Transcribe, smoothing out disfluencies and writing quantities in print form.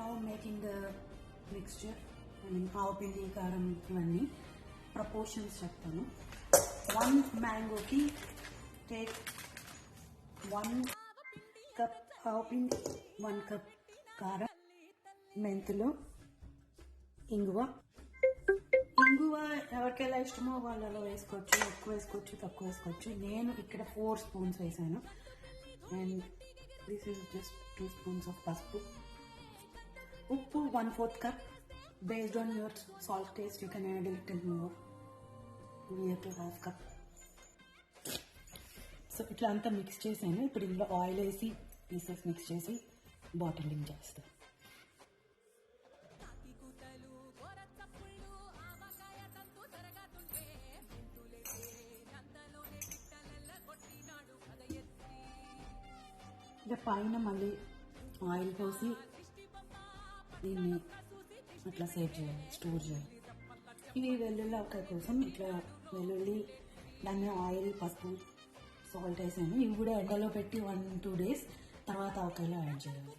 Now making the mixture. ఆవు పిండి కారం ఇవన్నీ ప్రపోర్షన్స్ చెప్తాను. 1 mangoకి టేక్ 1 cup ఆవు పిండి, 1 cup కారం, మెంతులు, ఇంగువ ఎవరికెలా ఇష్టమో వాళ్ళలో వేసుకోవచ్చు, ఎక్కువ వేసుకోవచ్చు, తక్కువ వేసుకోవచ్చు. నేను ఇక్కడ 4 spoons వేసాను. And this is just 2 spoons of పసుపు. ఉప్పు 1/4 cup. Based on your salt taste, you can add a little more. We have to 1/2 cup. So ఇట్లా అంతా మిక్స్ చేసాను. ఇప్పుడు ఇందులో ఆయిల్ వేసి పీసెస్ మిక్స్ చేసి బాటిలింగ్ చేస్తాను. ఇక పైన మళ్ళీ ఆయిల్ పోసి దీన్ని అట్లా సేవ్ చేయాలి, స్టోర్ చేయాలి. ఇవి వెల్లుల్లి ఆవకాయ కోసం ఇట్లా వెల్లుల్లి, దాన్ని ఆయిల్, పసుపు, సాల్ట్ వేసాను. ఇవి కూడా ఎండలో పెట్టి 1-2 days తర్వాత ఆవకాయలో యాడ్ చేయాలి.